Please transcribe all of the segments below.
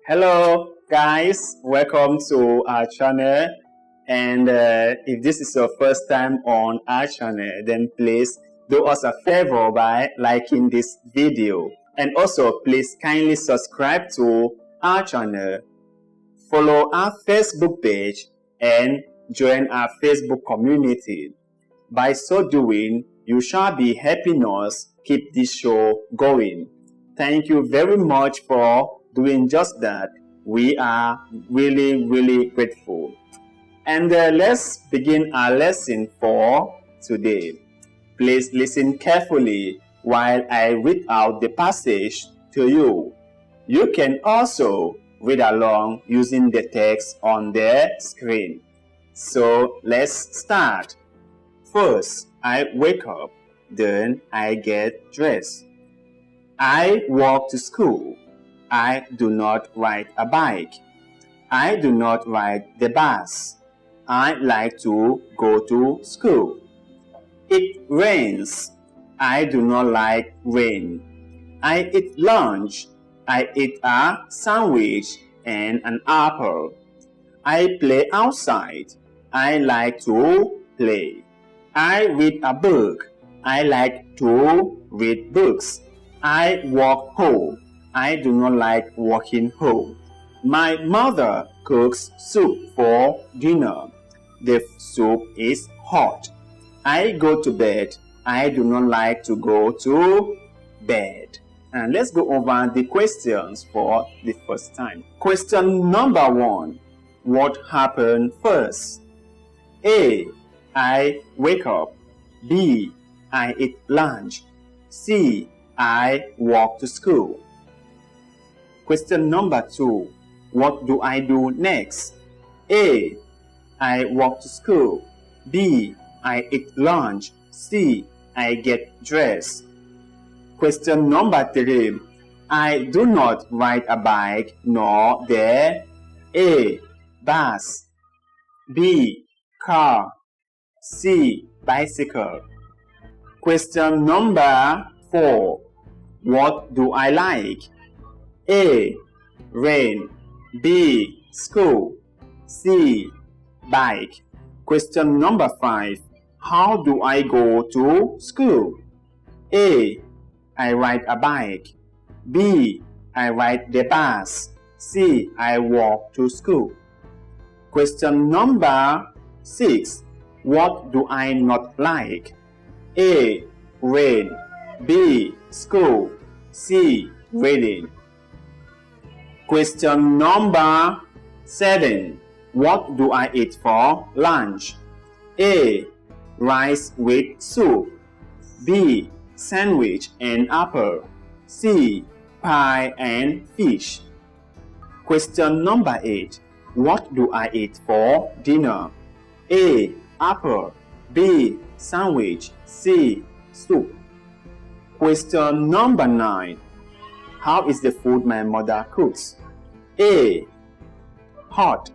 Hello guys, welcome to our channel, and if this is your first time on our channel, then please do us a favor by liking this video, and also please kindly subscribe to our channel, follow our Facebook page, and join our Facebook community. By so doing, you shall be helping us keep this show going. Thank you very much for doing just that. We are really grateful. And let's begin our lesson for today. Please listen carefully while I read out the passage to you. You can also read along using the text on the screen. So let's start. First, I wake up, then I get dressed. I walk to school. I do not ride a bike. I do not ride the bus. I like to go to school. It rains. I do not like rain. I eat lunch. I eat a sandwich and an apple. I play outside. I like to play. I read a book. I like to read books. I walk home. I do not like walking home. My mother cooks soup for dinner. The soup is hot. I go to bed. I do not like to go to bed. And let's go over the questions for the first time. Question number 1. What happened first? A. I wake up. B. I eat lunch. C. I walk to school. Question number 2. What do I do next? A. I walk to school. B. I eat lunch. C. I get dressed. Question number 3. I do not ride a bike nor the A. Bus. B. Car. C. Bicycle. Question number 4. What do I like? A. Rain. B. School. C. Bike. Question number 5. How do I go to school? A. I ride a bike. B. I ride the bus. C. I walk to school. Question number 6. What do I not like? A. Rain. B. School. C. Reading. Question number 7. What do I eat for lunch? A. Rice with soup. B. Sandwich and apple. C. Pie and fish. Question number 8. What do I eat for dinner? A. Apple. B. Sandwich. C. Soup. Question number 9. How is the food my mother cooks? A. Hot.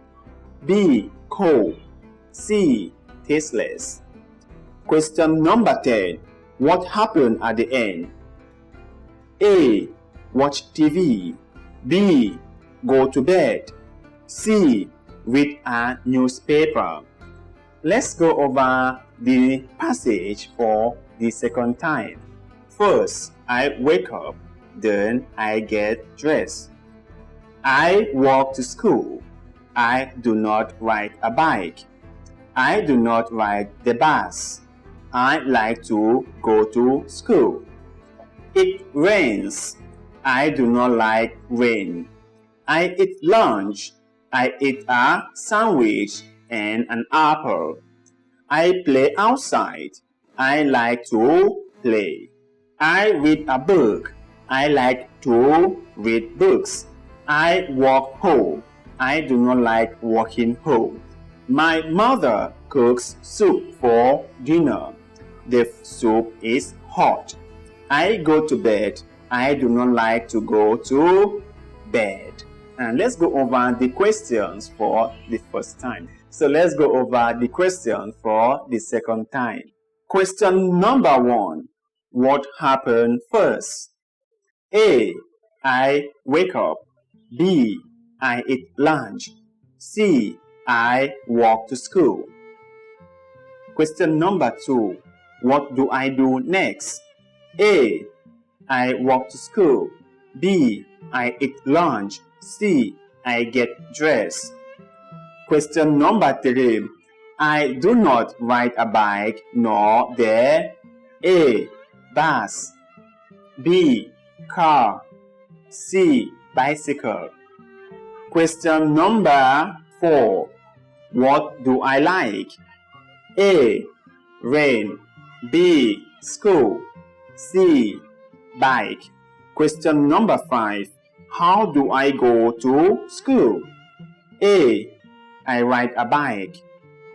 B. Cold. C. Tasteless. Question number 10. What happened at the end? A. Watch TV. B. Go to bed. C. Read a newspaper. Let's go over the passage for the second time. First, I wake up, then I get dressed. I walk to school. I do not ride a bike. I do not ride the bus. I like to go to school. It rains. I do not like rain. I eat lunch. I eat a sandwich and an apple. I play outside. I like to play. I read a book. I like to read books. I walk home. I do not like walking home. My mother cooks soup for dinner. The soup is hot. I go to bed. I do not like to go to bed. And let's go over the questions for the first time. So let's go over the question for the second time. Question number 1. What happened first? A. I wake up. B. I eat lunch. C. I walk to school. Question number 2. What do I do next? A. I walk to school. B. I eat lunch. C. I get dressed. Question number 3. I do not ride a bike nor the A. Bus. B. Car. C. Bicycle. Question number 4. What do I like? A. Rain. B. School. C. Bike. Question number 5. How do I go to school? A. I ride a bike.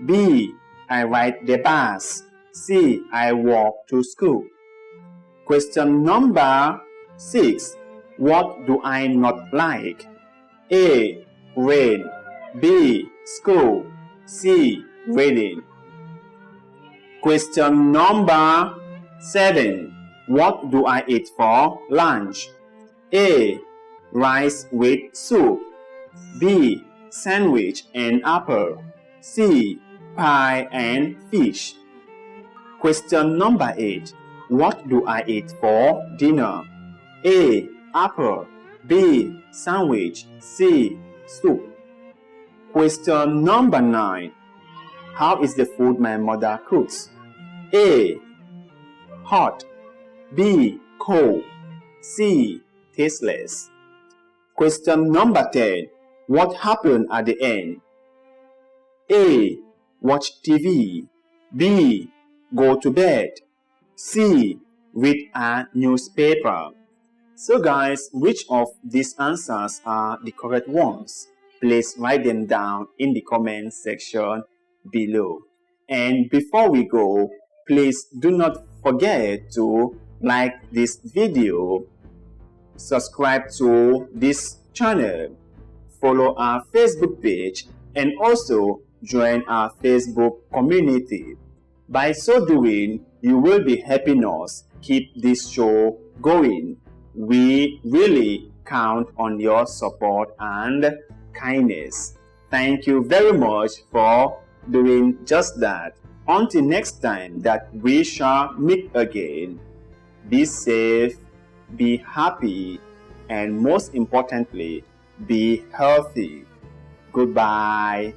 B. I ride the bus. C. I walk to school. Question number 6. What do I not like? A. Rain. B. School. C. Reading. Question number 7. What do I eat for lunch? A. Rice with soup. B. Sandwich and apple. C. Pie and fish. Question number 8. What do I eat for dinner? A. Apple. B. Sandwich. C. Soup. Question number 9. How is the food my mother cooks? A. Hot. B. Cold. C. Tasteless. Question number 10. What happened at the end? A. Watch TV. B. Go to bed. C. Read a newspaper. So guys, which of these answers are the correct ones? Please write them down in the comment section below. And before we go, please do not forget to like this video, subscribe to this channel, follow our Facebook page, and also join our Facebook community. By so doing, you will be helping us keep this show going. We really count on your support and kindness. Thank you very much for doing just that. Until next time that we shall meet again, be safe, be happy, and most importantly, be healthy. Goodbye.